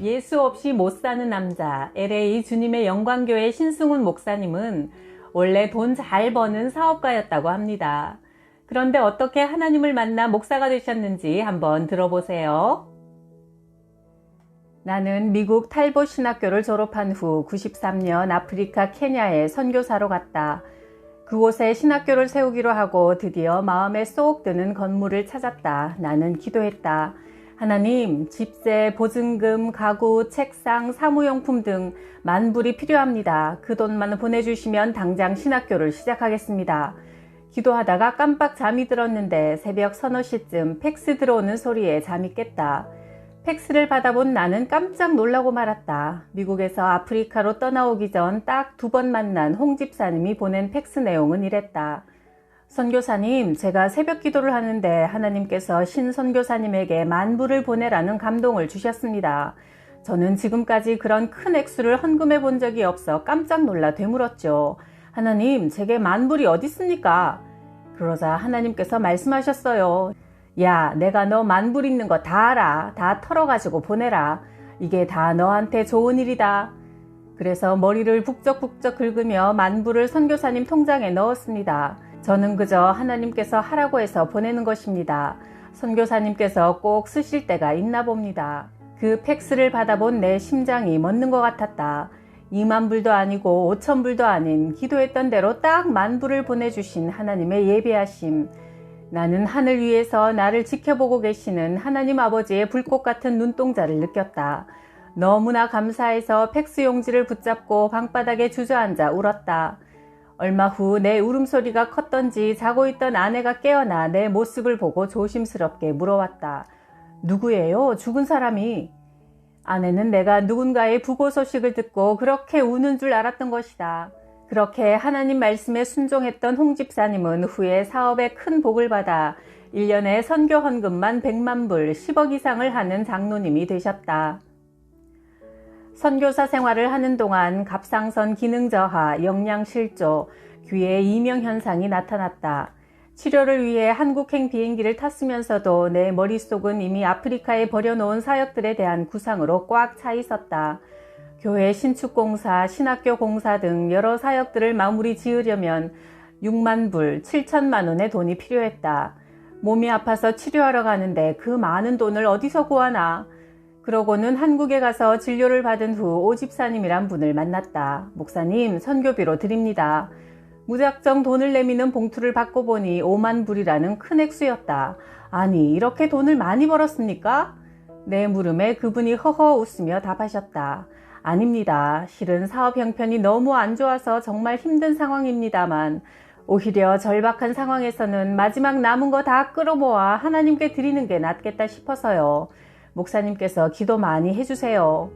예수 없이 못 사는 남자 LA 주님의 영광교회 신승훈 목사님은 원래 돈 잘 버는 사업가였다고 합니다. 그런데 어떻게 하나님을 만나 목사가 되셨는지 한번 들어보세요. 나는 미국 탈봇 신학교를 졸업한 후 93년 아프리카 케냐에 선교사로 갔다. 그곳에 신학교를 세우기로 하고 드디어 마음에 쏙 드는 건물을 찾았다. 나는 기도했다. 하나님, 집세, 보증금, 가구, 책상, 사무용품 등 만불이 필요합니다. 그 돈만 보내주시면 당장 신학교를 시작하겠습니다. 기도하다가 깜빡 잠이 들었는데 새벽 서너 시쯤 팩스 들어오는 소리에 잠이 깼다. 팩스를 받아본 나는 깜짝 놀라고 말았다. 미국에서 아프리카로 떠나오기 전 딱 2번 만난 홍 집사님이 보낸 팩스 내용은 이랬다. 선교사님, 제가 새벽 기도를 하는데 하나님께서 신 선교사님에게 만불을 보내라는 감동을 주셨습니다. 저는 지금까지 그런 큰 액수를 헌금해 본 적이 없어 깜짝 놀라 되물었죠. 하나님, 제게 만불이 어디 있습니까? 그러자 하나님께서 말씀하셨어요. 야, 내가 너 만불 있는 거 다 알아. 다 털어가지고 보내라. 이게 다 너한테 좋은 일이다. 그래서 머리를 북적북적 긁으며 만불을 선교사님 통장에 넣었습니다. 저는 그저 하나님께서 하라고 해서 보내는 것입니다. 선교사님께서 꼭 쓰실 때가 있나 봅니다. 그 팩스를 받아본 내 심장이 멎는 것 같았다. 2만 불도 아니고 5천 불도 아닌 기도했던 대로 딱 만불을 보내주신 하나님의 예배하심. 나는 하늘 위에서 나를 지켜보고 계시는 하나님 아버지의 불꽃 같은 눈동자를 느꼈다. 너무나 감사해서 팩스 용지를 붙잡고 방바닥에 주저앉아 울었다. 얼마 후 내 울음소리가 컸던지 자고 있던 아내가 깨어나 내 모습을 보고 조심스럽게 물어왔다. 누구예요? 죽은 사람이. 아내는 내가 누군가의 부고 소식을 듣고 그렇게 우는 줄 알았던 것이다. 그렇게 하나님 말씀에 순종했던 홍 집사님은 후에 사업에 큰 복을 받아 1년에 선교 헌금만 100만 불, 10억 이상을 하는 장로님이 되셨다. 선교사 생활을 하는 동안 갑상선 기능 저하, 영양 실조, 귀에 이명 현상이 나타났다. 치료를 위해 한국행 비행기를 탔으면서도 내 머릿속은 이미 아프리카에 버려놓은 사역들에 대한 구상으로 꽉 차 있었다. 교회 신축공사, 신학교 공사 등 여러 사역들을 마무리 지으려면 6만 불, 7천만 원의 돈이 필요했다. 몸이 아파서 치료하러 가는데 그 많은 돈을 어디서 구하나? 그러고는 한국에 가서 진료를 받은 후 오 집사님이란 분을 만났다. 목사님, 선교비로 드립니다. 무작정 돈을 내미는 봉투를 받고 보니 5만 불이라는 큰 액수였다. 아니, 이렇게 돈을 많이 벌었습니까? 내 물음에 그분이 허허 웃으며 답하셨다. 아닙니다. 실은 사업 형편이 너무 안 좋아서 정말 힘든 상황입니다만 오히려 절박한 상황에서는 마지막 남은 거 다 끌어모아 하나님께 드리는 게 낫겠다 싶어서요. 목사님께서 기도 많이 해주세요.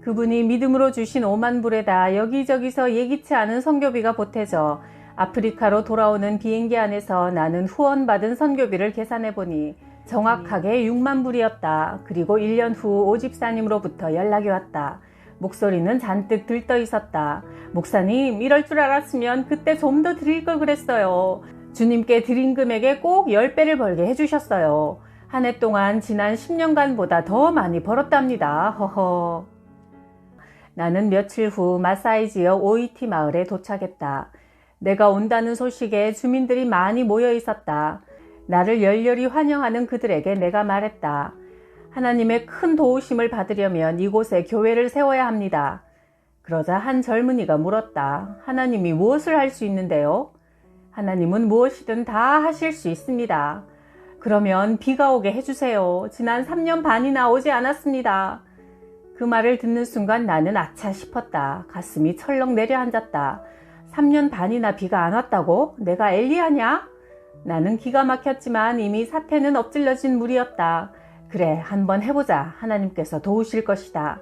그분이 믿음으로 주신 5만 불에다 여기저기서 예기치 않은 선교비가 보태져 아프리카로 돌아오는 비행기 안에서 나는 후원받은 선교비를 계산해보니 정확하게 6만 불이었다. 그리고 1년 후 오 집사님으로부터 연락이 왔다. 목소리는 잔뜩 들떠 있었다. 목사님, 이럴 줄 알았으면 그때 좀 더 드릴 걸 그랬어요. 주님께 드린 금액에 꼭 10배를 벌게 해주셨어요. 한 해 동안 지난 10년간보다 더 많이 벌었답니다. 허허. 나는 며칠 후 마사이 지역 오이티 마을에 도착했다. 내가 온다는 소식에 주민들이 많이 모여 있었다. 나를 열렬히 환영하는 그들에게 내가 말했다. 하나님의 큰 도우심을 받으려면 이곳에 교회를 세워야 합니다. 그러자 한 젊은이가 물었다. 하나님이 무엇을 할 수 있는데요? 하나님은 무엇이든 다 하실 수 있습니다. 그러면 비가 오게 해주세요. 지난 3년 반이나 오지 않았습니다. 그 말을 듣는 순간 나는 아차 싶었다. 가슴이 철렁 내려앉았다. 3년 반이나 비가 안 왔다고? 내가 엘리야냐? 나는 기가 막혔지만 이미 사태는 엎질러진 물이었다. 그래, 한번 해보자. 하나님께서 도우실 것이다.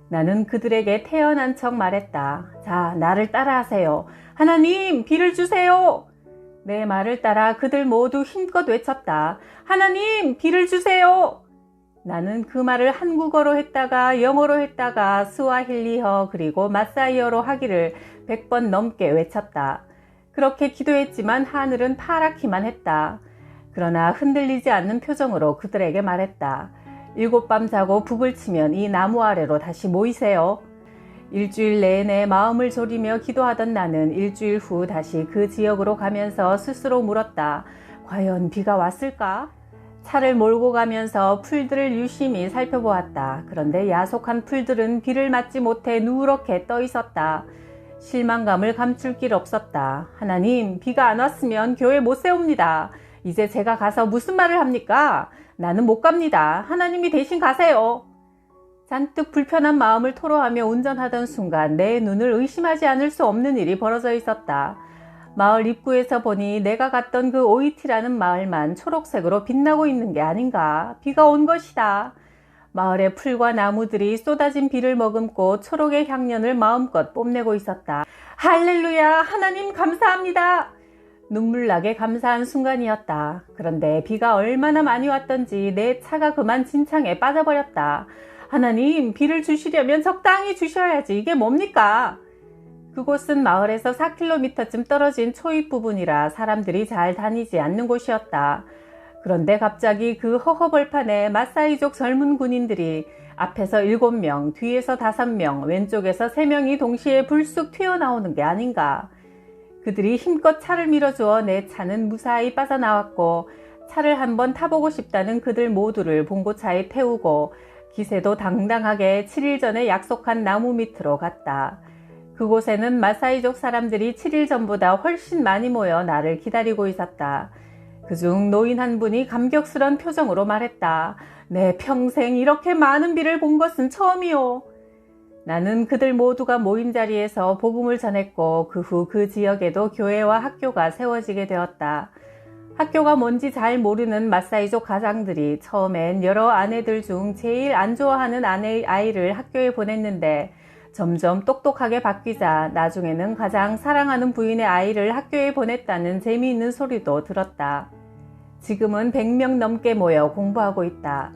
나는 그들에게 태연한 척 말했다. 자, 나를 따라하세요. 하나님, 비를 주세요. 내 말을 따라 그들 모두 힘껏 외쳤다. 하나님, 비를 주세요. 나는 그 말을 한국어로 했다가 영어로 했다가 스와힐리어 그리고 마사이어로 하기를 100번 넘게 외쳤다. 그렇게 기도했지만 하늘은 파랗기만 했다. 그러나 흔들리지 않는 표정으로 그들에게 말했다. 7밤 자고 북을 치면 이 나무 아래로 다시 모이세요. 일주일 내내 마음을 졸이며 기도하던 나는 일주일 후 다시 그 지역으로 가면서 스스로 물었다. 과연 비가 왔을까? 차를 몰고 가면서 풀들을 유심히 살펴보았다. 그런데 야속한 풀들은 비를 맞지 못해 누렇게 떠 있었다. 실망감을 감출 길 없었다. 하나님, 비가 안 왔으면 교회 못 세웁니다. 이제 제가 가서 무슨 말을 합니까? 나는 못 갑니다. 하나님이 대신 가세요. 잔뜩 불편한 마음을 토로하며 운전하던 순간 내 눈을 의심하지 않을 수 없는 일이 벌어져 있었다. 마을 입구에서 보니 내가 갔던 그 오이티라는 마을만 초록색으로 빛나고 있는 게 아닌가. 비가 온 것이다. 마을의 풀과 나무들이 쏟아진 비를 머금고 초록의 향연을 마음껏 뽐내고 있었다. 할렐루야! 하나님 감사합니다! 눈물나게 감사한 순간이었다. 그런데 비가 얼마나 많이 왔던지 내 차가 그만 진창에 빠져버렸다. 하나님, 비를 주시려면 적당히 주셔야지. 이게 뭡니까? 그곳은 마을에서 4km쯤 떨어진 초입 부분이라 사람들이 잘 다니지 않는 곳이었다. 그런데 갑자기 그 허허벌판에 마사이족 젊은 군인들이 앞에서 7명, 뒤에서 5명, 왼쪽에서 3명이 동시에 불쑥 튀어나오는 게 아닌가. 그들이 힘껏 차를 밀어주어 내 차는 무사히 빠져나왔고 차를 한번 타보고 싶다는 그들 모두를 봉고차에 태우고 기세도 당당하게 7일 전에 약속한 나무 밑으로 갔다. 그곳에는 마사이족 사람들이 7일 전보다 훨씬 많이 모여 나를 기다리고 있었다. 그중 노인 한 분이 감격스런 표정으로 말했다. 내 평생 이렇게 많은 비를 본 것은 처음이요. 나는 그들 모두가 모인 자리에서 복음을 전했고 그 후 그 지역에도 교회와 학교가 세워지게 되었다. 학교가 뭔지 잘 모르는 마사이족 가장들이 처음엔 여러 아내들 중 제일 안 좋아하는 아이를 학교에 보냈는데 점점 똑똑하게 바뀌자 나중에는 가장 사랑하는 부인의 아이를 학교에 보냈다는 재미있는 소리도 들었다. 지금은 100명 넘게 모여 공부하고 있다.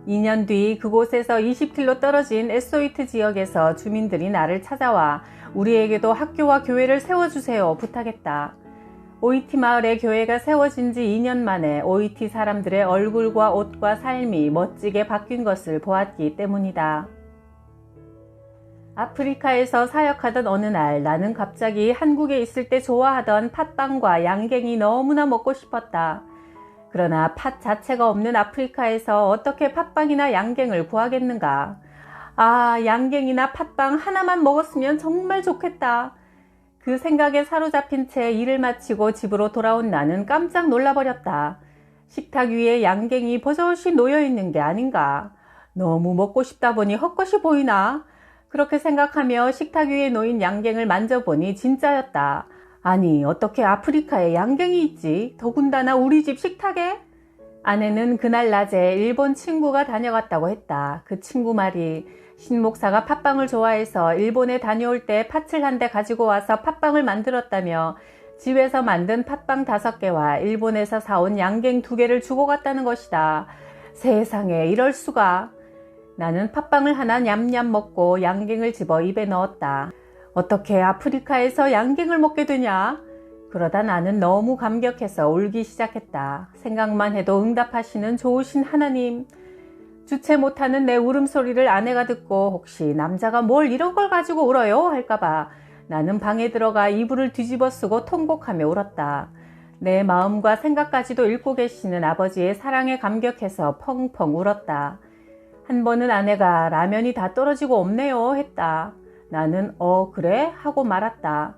2년 뒤 그곳에서 20km 떨어진 에소이트 지역에서 주민들이 나를 찾아와 우리에게도 학교와 교회를 세워주세요 부탁했다. 오이티 마을에 교회가 세워진 지 2년 만에 오이티 사람들의 얼굴과 옷과 삶이 멋지게 바뀐 것을 보았기 때문이다. 아프리카에서 사역하던 어느 날 나는 갑자기 한국에 있을 때 좋아하던 팥빵과 양갱이 너무나 먹고 싶었다. 그러나 팥 자체가 없는 아프리카에서 어떻게 팥빵이나 양갱을 구하겠는가. 아, 양갱이나 팥빵 하나만 먹었으면 정말 좋겠다. 그 생각에 사로잡힌 채 일을 마치고 집으로 돌아온 나는 깜짝 놀라버렸다. 식탁 위에 양갱이 버젓이 놓여있는 게 아닌가. 너무 먹고 싶다 보니 헛것이 보이나? 그렇게 생각하며 식탁 위에 놓인 양갱을 만져보니 진짜였다. 아니, 어떻게 아프리카에 양갱이 있지? 더군다나 우리 집 식탁에? 아내는 그날 낮에 일본 친구가 다녀갔다고 했다. 그 친구 말이 신목사가 팥빵을 좋아해서 일본에 다녀올 때 팥을 한 대 가지고 와서 팥빵을 만들었다며 집에서 만든 팥빵 5개와 일본에서 사온 양갱 2개를 주고 갔다는 것이다. 세상에, 이럴 수가. 나는 팥빵을 하나 냠냠 먹고 양갱을 집어 입에 넣었다. 어떻게 아프리카에서 양갱을 먹게 되냐? 그러다 나는 너무 감격해서 울기 시작했다. 생각만 해도 응답하시는 좋으신 하나님. 주체 못하는 내 울음소리를 아내가 듣고 혹시 남자가 뭘 이런 걸 가지고 울어요? 할까봐 나는 방에 들어가 이불을 뒤집어 쓰고 통곡하며 울었다. 내 마음과 생각까지도 읽고 계시는 아버지의 사랑에 감격해서 펑펑 울었다. 한 번은 아내가 라면이 다 떨어지고 없네요 했다. 나는 그래? 하고 말았다.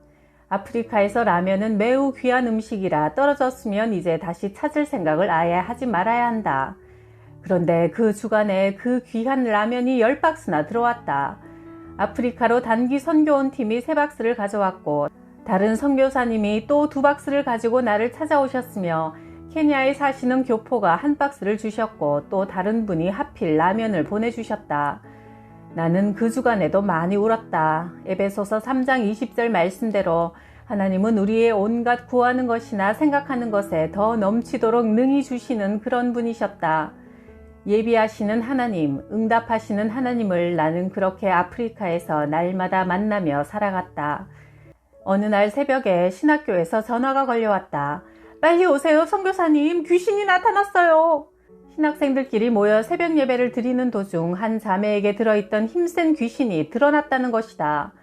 아프리카에서 라면은 매우 귀한 음식이라 떨어졌으면 이제 다시 찾을 생각을 아예 하지 말아야 한다. 그런데 그 주간에 그 귀한 라면이 10박스나 들어왔다. 아프리카로 단기 선교원 팀이 3박스를 가져왔고 다른 선교사님이 또 2박스를 가지고 나를 찾아오셨으며 케냐에 사시는 교포가 1박스를 주셨고 또 다른 분이 하필 라면을 보내주셨다. 나는 그 주간에도 많이 울었다. 에베소서 3장 20절 말씀대로 하나님은 우리의 온갖 구하는 것이나 생각하는 것에 더 넘치도록 능히 주시는 그런 분이셨다. 예비하시는 하나님, 응답하시는 하나님을 나는 그렇게 아프리카에서 날마다 만나며 살아갔다. 어느 날 새벽에 신학교에서 전화가 걸려왔다. 빨리 오세요, 선교사님. 귀신이 나타났어요. 신학생들끼리 모여 새벽 예배를 드리는 도중 한 자매에게 들어있던 힘센 귀신이 드러났다는 것이다.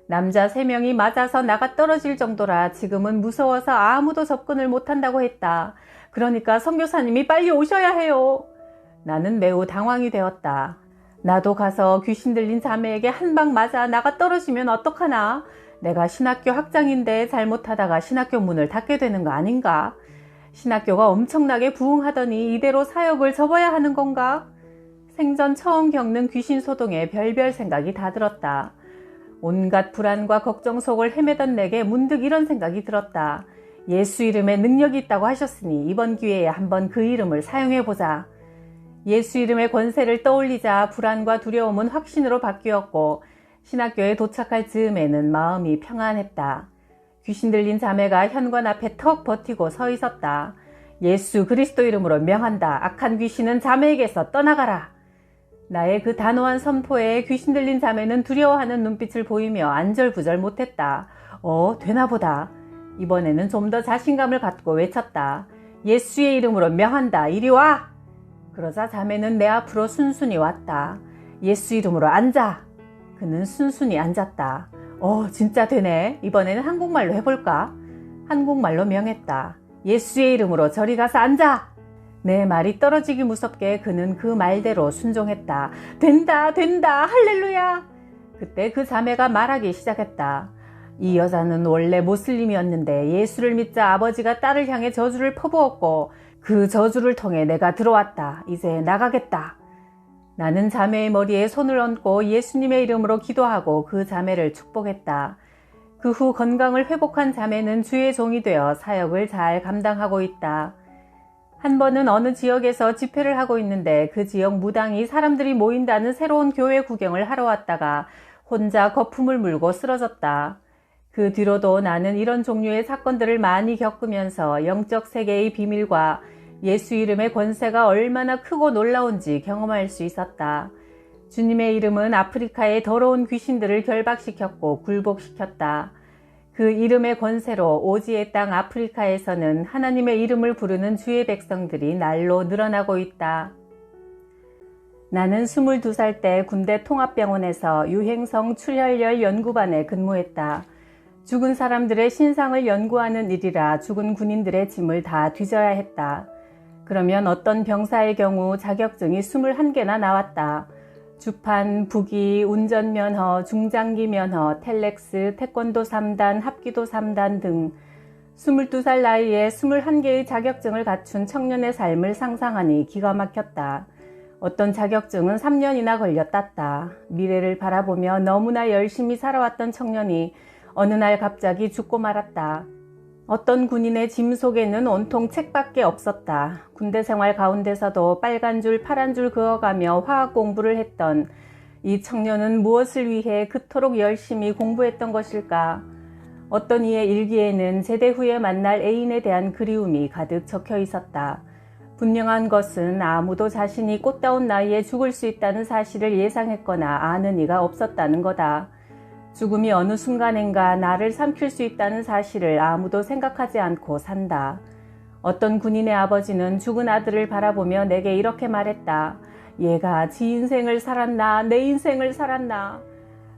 남자 3명이 맞아서 나가 떨어질 정도라 지금은 무서워서 아무도 접근을 못한다고 했다. 그러니까 선교사님이 빨리 오셔야 해요. 나는 매우 당황이 되었다. 나도 가서 귀신 들린 자매에게 한 방 맞아 나가 떨어지면 어떡하나? 내가 신학교 학장인데 잘못하다가 신학교 문을 닫게 되는 거 아닌가? 신학교가 엄청나게 부흥하더니 이대로 사역을 접어야 하는 건가? 생전 처음 겪는 귀신 소동에 별별 생각이 다 들었다. 온갖 불안과 걱정 속을 헤매던 내게 문득 이런 생각이 들었다. 예수 이름에 능력이 있다고 하셨으니 이번 기회에 한번 그 이름을 사용해보자. 예수 이름의 권세를 떠올리자 불안과 두려움은 확신으로 바뀌었고 신학교에 도착할 즈음에는 마음이 평안했다. 귀신 들린 자매가 현관 앞에 턱 버티고 서 있었다. 예수 그리스도 이름으로 명한다. 악한 귀신은 자매에게서 떠나가라. 나의 그 단호한 선포에 귀신 들린 자매는 두려워하는 눈빛을 보이며 안절부절 못했다. 되나보다. 이번에는 좀 더 자신감을 갖고 외쳤다. 예수의 이름으로 명한다. 이리 와! 그러자 자매는 내 앞으로 순순히 왔다. 예수 이름으로 앉아! 그는 순순히 앉았다. 진짜 되네. 이번에는 한국말로 해볼까? 한국말로 명했다. 예수의 이름으로 저리 가서 앉아! 내 말이 떨어지기 무섭게 그는 그 말대로 순종했다. 된다, 된다, 할렐루야! 그때 그 자매가 말하기 시작했다. 이 여자는 원래 모슬림이었는데 예수를 믿자 아버지가 딸을 향해 저주를 퍼부었고 그 저주를 통해 내가 들어왔다. 이제 나가겠다. 나는 자매의 머리에 손을 얹고 예수님의 이름으로 기도하고 그 자매를 축복했다. 그 후 건강을 회복한 자매는 주의 종이 되어 사역을 잘 감당하고 있다. 한 번은 어느 지역에서 집회를 하고 있는데 그 지역 무당이 사람들이 모인다는 새로운 교회 구경을 하러 왔다가 혼자 거품을 물고 쓰러졌다. 그 뒤로도 나는 이런 종류의 사건들을 많이 겪으면서 영적 세계의 비밀과 예수 이름의 권세가 얼마나 크고 놀라운지 경험할 수 있었다. 주님의 이름은 아프리카의 더러운 귀신들을 결박시켰고 굴복시켰다. 그 이름의 권세로 오지의 땅 아프리카에서는 하나님의 이름을 부르는 주의 백성들이 날로 늘어나고 있다. 나는 22살 때 군대 통합병원에서 유행성 출혈열 연구반에 근무했다. 죽은 사람들의 신상을 연구하는 일이라 죽은 군인들의 짐을 다 뒤져야 했다. 그러면 어떤 병사의 경우 자격증이 21개나 나왔다. 주판, 부기, 운전면허, 중장기 면허, 텔렉스, 태권도 3단, 합기도 3단 등 22살 나이에 21개의 자격증을 갖춘 청년의 삶을 상상하니 기가 막혔다. 어떤 자격증은 3년이나 걸려 땄다. 미래를 바라보며 너무나 열심히 살아왔던 청년이 어느 날 갑자기 죽고 말았다. 어떤 군인의 짐 속에는 온통 책밖에 없었다. 군대 생활 가운데서도 빨간 줄 파란 줄 그어가며 화학 공부를 했던 이 청년은 무엇을 위해 그토록 열심히 공부했던 것일까? 어떤 이의 일기에는 제대 후에 만날 애인에 대한 그리움이 가득 적혀 있었다. 분명한 것은 아무도 자신이 꽃다운 나이에 죽을 수 있다는 사실을 예상했거나 아는 이가 없었다는 거다. 죽음이 어느 순간인가 나를 삼킬 수 있다는 사실을 아무도 생각하지 않고 산다. 어떤 군인의 아버지는 죽은 아들을 바라보며 내게 이렇게 말했다. 얘가 지 인생을 살았나 내 인생을 살았나.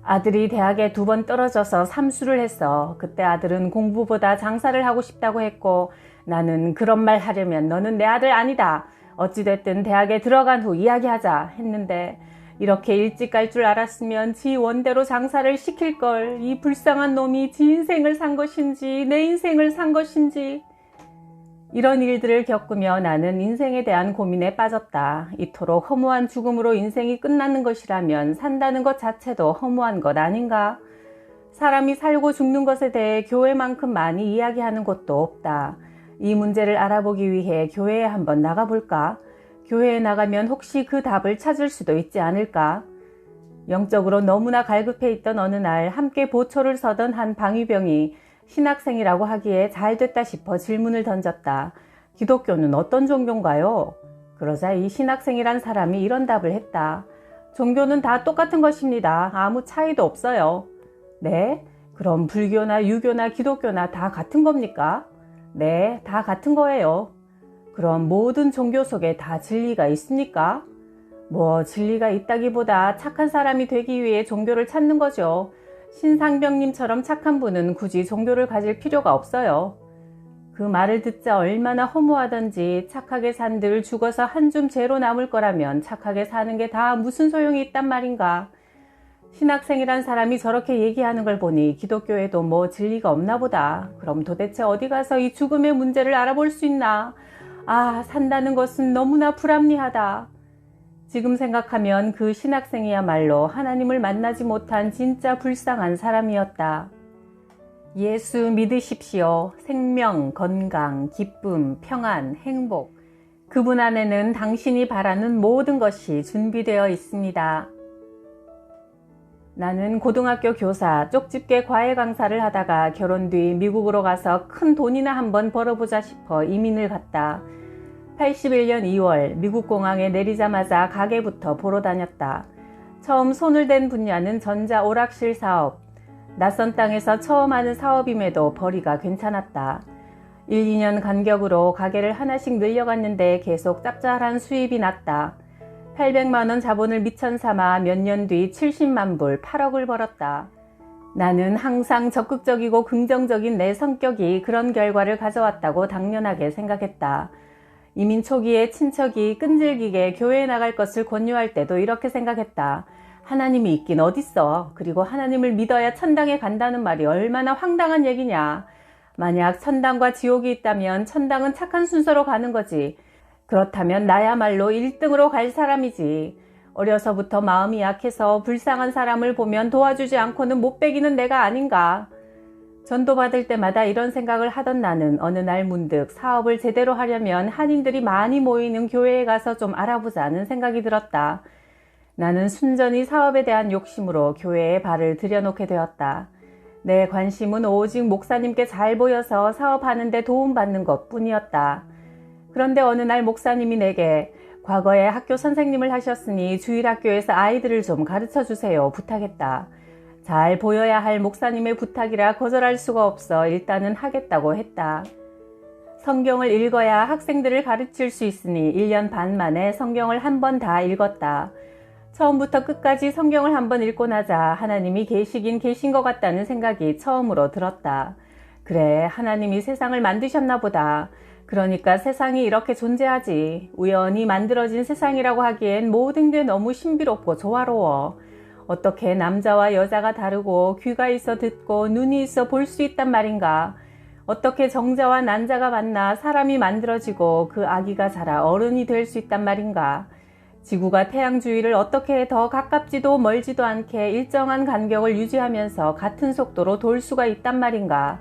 아들이 대학에 2번 떨어져서 삼수를 했어. 그때 아들은 공부보다 장사를 하고 싶다고 했고 나는 그런 말 하려면 너는 내 아들 아니다. 어찌됐든 대학에 들어간 후 이야기하자 했는데 이렇게 일찍 갈 줄 알았으면 지 원대로 장사를 시킬걸. 이 불쌍한 놈이 지 인생을 산 것인지 내 인생을 산 것인지. 이런 일들을 겪으며 나는 인생에 대한 고민에 빠졌다. 이토록 허무한 죽음으로 인생이 끝나는 것이라면 산다는 것 자체도 허무한 것 아닌가? 사람이 살고 죽는 것에 대해 교회만큼 많이 이야기하는 곳도 없다. 이 문제를 알아보기 위해 교회에 한번 나가볼까? 교회에 나가면 혹시 그 답을 찾을 수도 있지 않을까? 영적으로 너무나 갈급해 있던 어느 날 함께 보초를 서던 한 방위병이 신학생이라고 하기에 잘 됐다 싶어 질문을 던졌다. 기독교는 어떤 종교인가요? 그러자 이 신학생이란 사람이 이런 답을 했다. 종교는 다 똑같은 것입니다. 아무 차이도 없어요. 네? 그럼 불교나 유교나 기독교나 다 같은 겁니까? 네, 다 같은 거예요. 그럼 모든 종교 속에 다 진리가 있습니까? 뭐 진리가 있다기보다 착한 사람이 되기 위해 종교를 찾는 거죠. 신상병님처럼 착한 분은 굳이 종교를 가질 필요가 없어요. 그 말을 듣자 얼마나 허무하던지. 착하게 산들 죽어서 한 줌 죄로 남을 거라면 착하게 사는 게 다 무슨 소용이 있단 말인가. 신학생이란 사람이 저렇게 얘기하는 걸 보니 기독교에도 뭐 진리가 없나 보다. 그럼 도대체 어디 가서 이 죽음의 문제를 알아볼 수 있나? 아, 산다는 것은 너무나 불합리하다. 지금 생각하면 그 신학생이야말로 하나님을 만나지 못한 진짜 불쌍한 사람이었다. 예수 믿으십시오. 생명, 건강, 기쁨, 평안, 행복. 그분 안에는 당신이 바라는 모든 것이 준비되어 있습니다. 나는 고등학교 교사, 쪽집게 과외 강사를 하다가 결혼 뒤 미국으로 가서 큰 돈이나 한번 벌어보자 싶어 이민을 갔다. 81년 2월 미국 공항에 내리자마자 가게부터 보러 다녔다. 처음 손을 댄 분야는 전자 오락실 사업. 낯선 땅에서 처음 하는 사업임에도 벌이가 괜찮았다. 1, 2년 간격으로 가게를 하나씩 늘려갔는데 계속 짭짤한 수입이 났다. 800만원 자본을 미천 삼아 몇 년 뒤 70만 불, 8억을 벌었다. 나는 항상 적극적이고 긍정적인 내 성격이 그런 결과를 가져왔다고 당연하게 생각했다. 이민 초기에 친척이 끈질기게 교회에 나갈 것을 권유할 때도 이렇게 생각했다. 하나님이 있긴 어딨어. 그리고 하나님을 믿어야 천당에 간다는 말이 얼마나 황당한 얘기냐. 만약 천당과 지옥이 있다면 천당은 착한 순서로 가는 거지. 그렇다면 나야말로 1등으로 갈 사람이지. 어려서부터 마음이 약해서 불쌍한 사람을 보면 도와주지 않고는 못 베기는 내가 아닌가. 전도받을 때마다 이런 생각을 하던 나는 어느 날 문득 사업을 제대로 하려면 한인들이 많이 모이는 교회에 가서 좀 알아보자는 생각이 들었다. 나는 순전히 사업에 대한 욕심으로 교회에 발을 들여놓게 되었다. 내 관심은 오직 목사님께 잘 보여서 사업하는 데 도움받는 것 뿐이었다. 그런데 어느 날 목사님이 내게 과거에 학교 선생님을 하셨으니 주일학교에서 아이들을 좀 가르쳐 주세요 부탁했다. 잘 보여야 할 목사님의 부탁이라 거절할 수가 없어 일단은 하겠다고 했다. 성경을 읽어야 학생들을 가르칠 수 있으니 1년 반 만에 성경을 한 번 다 읽었다. 처음부터 끝까지 성경을 한번 읽고 나자 하나님이 계시긴 계신 것 같다는 생각이 처음으로 들었다. 그래, 하나님이 세상을 만드셨나 보다. 그러니까 세상이 이렇게 존재하지. 우연히 만들어진 세상이라고 하기엔 모든 게 너무 신비롭고 조화로워. 어떻게 남자와 여자가 다르고 귀가 있어 듣고 눈이 있어 볼 수 있단 말인가. 어떻게 정자와 난자가 만나 사람이 만들어지고 그 아기가 자라 어른이 될 수 있단 말인가. 지구가 태양 주위를 어떻게 더 가깝지도 멀지도 않게 일정한 간격을 유지하면서 같은 속도로 돌 수가 있단 말인가.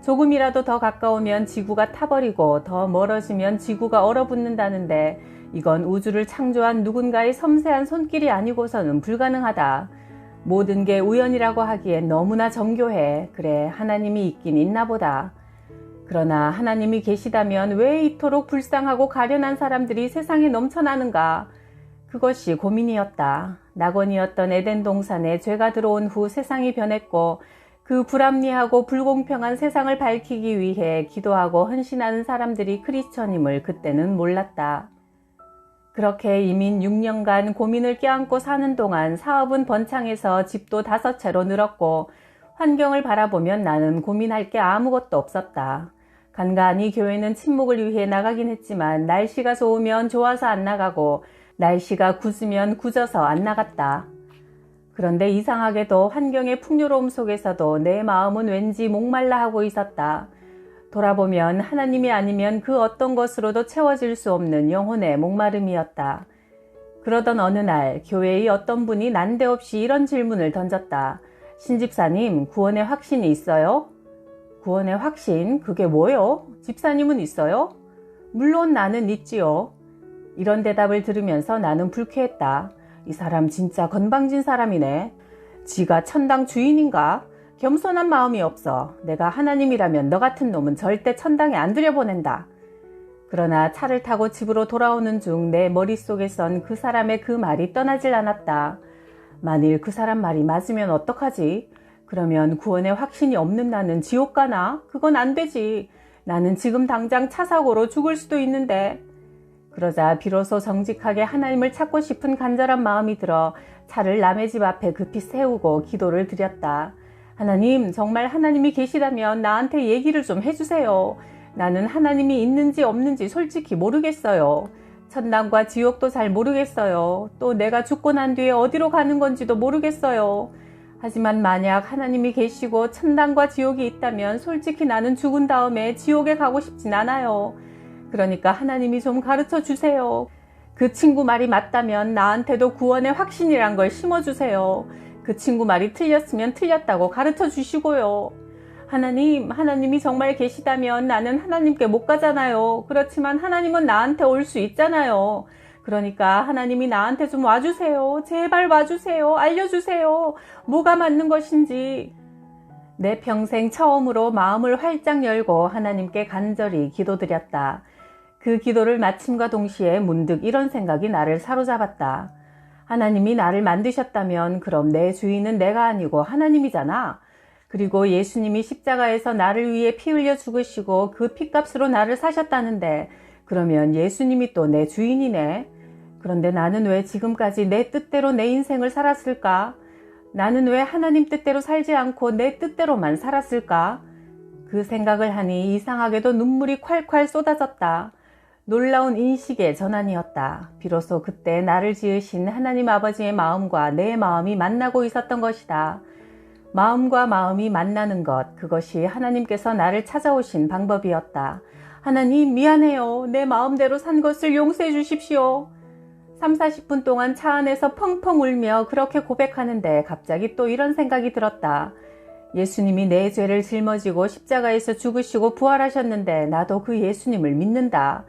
조금이라도 더 가까우면 지구가 타버리고 더 멀어지면 지구가 얼어붙는다는데 이건 우주를 창조한 누군가의 섬세한 손길이 아니고서는 불가능하다. 모든 게 우연이라고 하기엔 너무나 정교해. 그래, 하나님이 있긴 있나 보다. 그러나 하나님이 계시다면 왜 이토록 불쌍하고 가련한 사람들이 세상에 넘쳐나는가? 그것이 고민이었다. 낙원이었던 에덴 동산에 죄가 들어온 후 세상이 변했고 그 불합리하고 불공평한 세상을 밝히기 위해 기도하고 헌신하는 사람들이 크리스천임을 그때는 몰랐다. 그렇게 이민 6년간 고민을 껴안고 사는 동안 사업은 번창해서 집도 5채로 늘었고 환경을 바라보면 나는 고민할 게 아무것도 없었다. 간간히 교회는 친목을 위해 나가긴 했지만 날씨가 좋으면 좋아서 안 나가고 날씨가 굳으면 굳어서 안 나갔다. 그런데 이상하게도 환경의 풍요로움 속에서도 내 마음은 왠지 목말라 하고 있었다. 돌아보면 하나님이 아니면 그 어떤 것으로도 채워질 수 없는 영혼의 목마름이었다. 그러던 어느 날 교회의 어떤 분이 난데없이 이런 질문을 던졌다. 신집사님, 구원의 확신이 있어요? 구원의 확신? 그게 뭐요? 집사님은 있어요? 물론 나는 있지요. 이런 대답을 들으면서 나는 불쾌했다. 이 사람 진짜 건방진 사람이네. 지가 천당 주인인가? 겸손한 마음이 없어. 내가 하나님이라면 너 같은 놈은 절대 천당에 안 들여보낸다. 그러나 차를 타고 집으로 돌아오는 중 내 머릿속에선 그 사람의 그 말이 떠나질 않았다. 만일 그 사람 말이 맞으면 어떡하지? 그러면 구원의 확신이 없는 나는 지옥 가나? 그건 안 되지. 나는 지금 당장 차 사고로 죽을 수도 있는데. 그러자 비로소 정직하게 하나님을 찾고 싶은 간절한 마음이 들어 차를 남의 집 앞에 급히 세우고 기도를 드렸다. 하나님, 정말 하나님이 계시다면 나한테 얘기를 좀 해주세요. 나는 하나님이 있는지 없는지 솔직히 모르겠어요. 천당과 지옥도 잘 모르겠어요. 또 내가 죽고 난 뒤에 어디로 가는 건지도 모르겠어요. 하지만 만약 하나님이 계시고 천당과 지옥이 있다면 솔직히 나는 죽은 다음에 지옥에 가고 싶진 않아요. 그러니까 하나님이 좀 가르쳐 주세요. 그 친구 말이 맞다면 나한테도 구원의 확신이란 걸 심어주세요. 그 친구 말이 틀렸으면 틀렸다고 가르쳐 주시고요. 하나님, 하나님이 정말 계시다면 나는 하나님께 못 가잖아요. 그렇지만 하나님은 나한테 올 수 있잖아요. 그러니까 하나님이 나한테 좀 와주세요. 제발 와주세요. 알려주세요. 뭐가 맞는 것인지. 내 평생 처음으로 마음을 활짝 열고 하나님께 간절히 기도드렸다. 그 기도를 마침과 동시에 문득 이런 생각이 나를 사로잡았다. 하나님이 나를 만드셨다면 그럼 내 주인은 내가 아니고 하나님이잖아. 그리고 예수님이 십자가에서 나를 위해 피 흘려 죽으시고 그 피값으로 나를 사셨다는데 그러면 예수님이 또 내 주인이네. 그런데 나는 왜 지금까지 내 뜻대로 내 인생을 살았을까? 나는 왜 하나님 뜻대로 살지 않고 내 뜻대로만 살았을까? 그 생각을 하니 이상하게도 눈물이 콸콸 쏟아졌다. 놀라운 인식의 전환이었다. 비로소 그때 나를 지으신 하나님 아버지의 마음과 내 마음이 만나고 있었던 것이다. 마음과 마음이 만나는 것, 그것이 하나님께서 나를 찾아오신 방법이었다. 하나님, 미안해요. 내 마음대로 산 것을 용서해 주십시오. 30-40분 동안 차 안에서 펑펑 울며 그렇게 고백하는데 갑자기 또 이런 생각이 들었다. 예수님이 내 죄를 짊어지고 십자가에서 죽으시고 부활하셨는데 나도 그 예수님을 믿는다.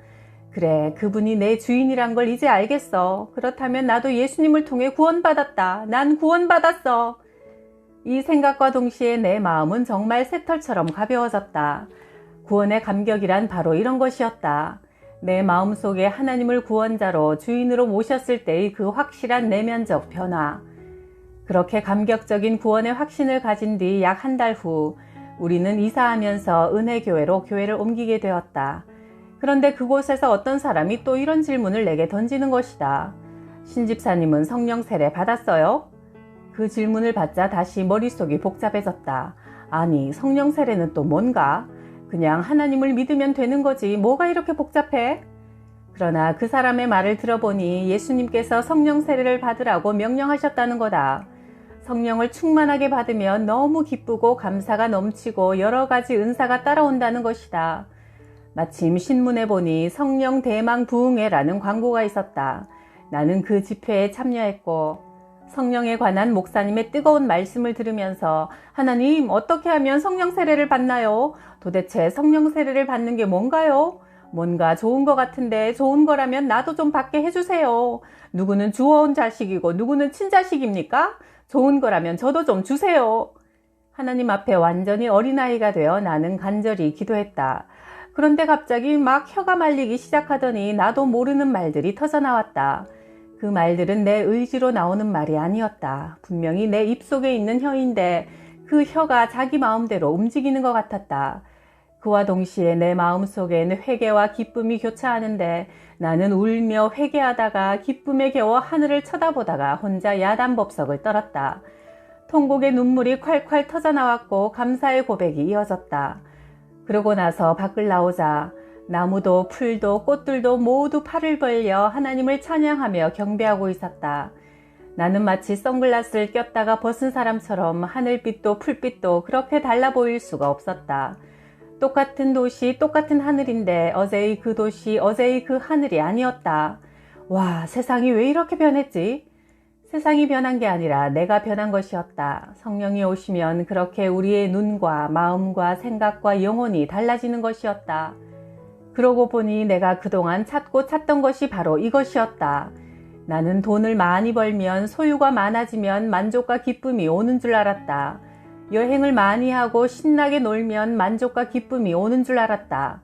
그래, 그분이 내 주인이란 걸 이제 알겠어. 그렇다면 나도 예수님을 통해 구원받았다. 난 구원받았어. 이 생각과 동시에 내 마음은 정말 새털처럼 가벼워졌다. 구원의 감격이란 바로 이런 것이었다. 내 마음속에 하나님을 구원자로 주인으로 모셨을 때의 그 확실한 내면적 변화. 그렇게 감격적인 구원의 확신을 가진 뒤 약 한 달 후 우리는 이사하면서 은혜교회로 교회를 옮기게 되었다. 그런데 그곳에서 어떤 사람이 또 이런 질문을 내게 던지는 것이다. 신집사님은 성령 세례 받았어요? 그 질문을 받자 다시 머릿속이 복잡해졌다. 아니, 성령 세례는 또 뭔가? 그냥 하나님을 믿으면 되는 거지 뭐가 이렇게 복잡해? 그러나 그 사람의 말을 들어보니 예수님께서 성령 세례를 받으라고 명령하셨다는 거다. 성령을 충만하게 받으면 너무 기쁘고 감사가 넘치고 여러 가지 은사가 따라온다는 것이다. 마침 신문에 보니 성령 대망 부흥회라는 광고가 있었다. 나는 그 집회에 참여했고 성령에 관한 목사님의 뜨거운 말씀을 들으면서 하나님, 어떻게 하면 성령 세례를 받나요? 도대체 성령 세례를 받는 게 뭔가요? 뭔가 좋은 것 같은데 좋은 거라면 나도 좀 받게 해주세요. 누구는 주워온 자식이고 누구는 친자식입니까? 좋은 거라면 저도 좀 주세요. 하나님 앞에 완전히 어린아이가 되어 나는 간절히 기도했다. 그런데 갑자기 막 혀가 말리기 시작하더니 나도 모르는 말들이 터져나왔다. 그 말들은 내 의지로 나오는 말이 아니었다. 분명히 내 입속에 있는 혀인데 그 혀가 자기 마음대로 움직이는 것 같았다. 그와 동시에 내 마음속엔 회개와 기쁨이 교차하는데 나는 울며 회개하다가 기쁨에 겨워 하늘을 쳐다보다가 혼자 야단법석을 떨었다. 통곡의 눈물이 콸콸 터져나왔고 감사의 고백이 이어졌다. 그러고 나서 밖을 나오자 나무도 풀도 꽃들도 모두 팔을 벌려 하나님을 찬양하며 경배하고 있었다. 나는 마치 선글라스를 꼈다가 벗은 사람처럼 하늘빛도 풀빛도 그렇게 달라 보일 수가 없었다. 똑같은 도시, 똑같은 하늘인데 어제의 그 도시, 어제의 그 하늘이 아니었다. 와, 세상이 왜 이렇게 변했지? 세상이 변한 게 아니라 내가 변한 것이었다. 성령이 오시면 그렇게 우리의 눈과 마음과 생각과 영혼이 달라지는 것이었다. 그러고 보니 내가 그동안 찾던 것이 바로 이것이었다. 나는 돈을 많이 벌면 소유가 많아지면 만족과 기쁨이 오는 줄 알았다. 여행을 많이 하고 신나게 놀면 만족과 기쁨이 오는 줄 알았다.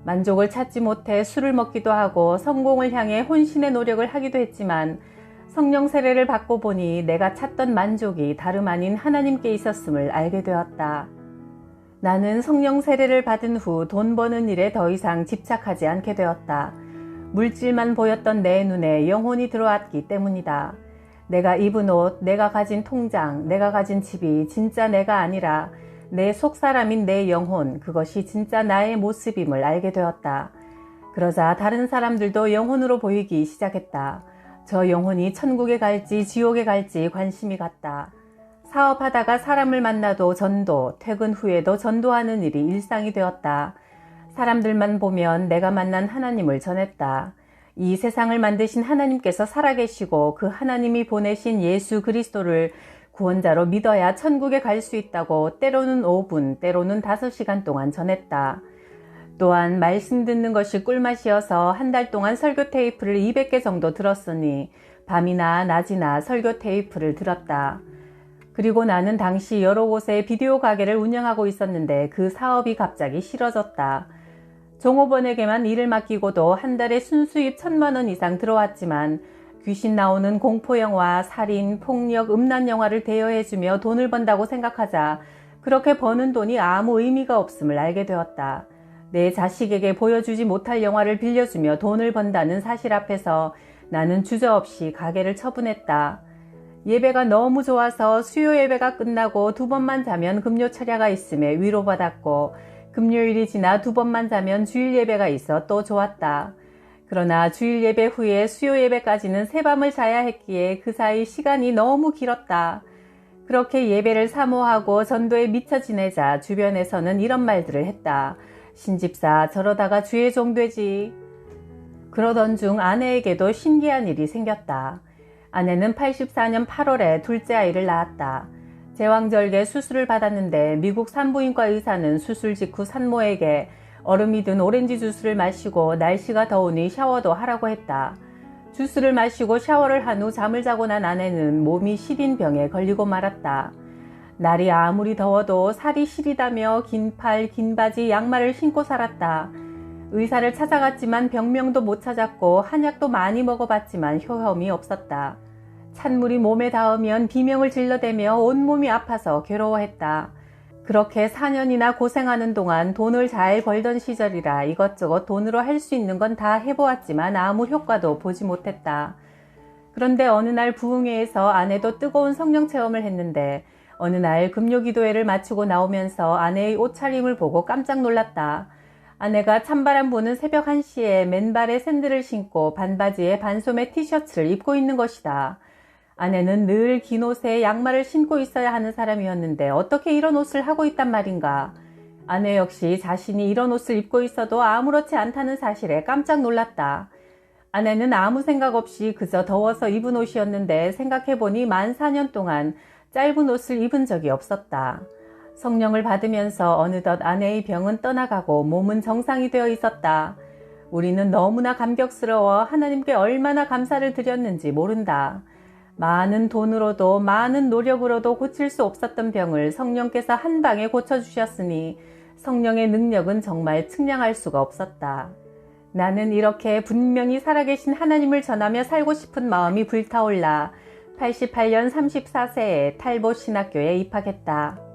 만족을 찾지 못해 술을 먹기도 하고 성공을 향해 혼신의 노력을 하기도 했지만 성령 세례를 받고 보니 내가 찾던 만족이 다름 아닌 하나님께 있었음을 알게 되었다. 나는 성령 세례를 받은 후 돈 버는 일에 더 이상 집착하지 않게 되었다. 물질만 보였던 내 눈에 영혼이 들어왔기 때문이다. 내가 입은 옷, 내가 가진 통장, 내가 가진 집이 진짜 내가 아니라 내 속사람인 내 영혼, 그것이 진짜 나의 모습임을 알게 되었다. 그러자 다른 사람들도 영혼으로 보이기 시작했다. 저 영혼이 천국에 갈지 지옥에 갈지 관심이 갔다. 사업하다가 사람을 만나도 전도, 퇴근 후에도 전도하는 일이 일상이 되었다. 사람들만 보면 내가 만난 하나님을 전했다. 이 세상을 만드신 하나님께서 살아계시고 그 하나님이 보내신 예수 그리스도를 구원자로 믿어야 천국에 갈 수 있다고 때로는 5분, 때로는 5시간 동안 전했다. 또한 말씀 듣는 것이 꿀맛이어서 한 달 동안 설교 테이프를 200개 정도 들었으니 밤이나 낮이나 설교 테이프를 들었다. 그리고 나는 당시 여러 곳에 비디오 가게를 운영하고 있었는데 그 사업이 갑자기 싫어졌다. 종업원에게만 일을 맡기고도 한 달에 순수입 1,000만 원 이상 들어왔지만 귀신 나오는 공포영화, 살인, 폭력, 음란 영화를 대여해주며 돈을 번다고 생각하자 그렇게 버는 돈이 아무 의미가 없음을 알게 되었다. 내 자식에게 보여주지 못할 영화를 빌려주며 돈을 번다는 사실 앞에서 나는 주저없이 가게를 처분했다. 예배가 너무 좋아서 수요 예배가 끝나고 2번만 자면 금요 철야가 있음에 위로받았고 금요일이 지나 2번만 자면 주일 예배가 있어 또 좋았다. 그러나 주일 예배 후에 수요 예배까지는 새밤을 자야 했기에 그 사이 시간이 너무 길었다. 그렇게 예배를 사모하고 전도에 미쳐 지내자 주변에서는 이런 말들을 했다. 신집사 저러다가 주의 종 되지. 그러던 중 아내에게도 신기한 일이 생겼다. 아내는 84년 8월에 둘째 아이를 낳았다. 제왕절개 수술을 받았는데 미국 산부인과 의사는 수술 직후 산모에게 얼음이 든 오렌지 주스를 마시고 날씨가 더우니 샤워도 하라고 했다. 주스를 마시고 샤워를 한 후 잠을 자고 난 아내는 몸이 시린 병에 걸리고 말았다. 날이 아무리 더워도 살이 시리다며 긴 팔, 긴 바지, 양말을 신고 살았다. 의사를 찾아갔지만 병명도 못 찾았고 한약도 많이 먹어봤지만 효험이 없었다. 찬물이 몸에 닿으면 비명을 질러대며 온몸이 아파서 괴로워했다. 그렇게 4년이나 고생하는 동안 돈을 잘 벌던 시절이라 이것저것 돈으로 할 수 있는 건 다 해보았지만 아무 효과도 보지 못했다. 그런데 어느 날 부흥회에서 아내도 뜨거운 성령 체험을 했는데 어느 날 금요기도회를 마치고 나오면서 아내의 옷차림을 보고 깜짝 놀랐다. 아내가 찬바람 부는 새벽 1시에 맨발에 샌들을 신고 반바지에 반소매 티셔츠를 입고 있는 것이다. 아내는 늘 긴 옷에 양말을 신고 있어야 하는 사람이었는데 어떻게 이런 옷을 하고 있단 말인가. 아내 역시 자신이 이런 옷을 입고 있어도 아무렇지 않다는 사실에 깜짝 놀랐다. 아내는 아무 생각 없이 그저 더워서 입은 옷이었는데 생각해보니 만 4년 동안 짧은 옷을 입은 적이 없었다. 성령을 받으면서 어느덧 아내의 병은 떠나가고 몸은 정상이 되어 있었다. 우리는 너무나 감격스러워 하나님께 얼마나 감사를 드렸는지 모른다. 많은 돈으로도 많은 노력으로도 고칠 수 없었던 병을 성령께서 한 방에 고쳐주셨으니 성령의 능력은 정말 측량할 수가 없었다. 나는 이렇게 분명히 살아계신 하나님을 전하며 살고 싶은 마음이 불타올라 88년 34세에 탈보 신학교에 입학했다.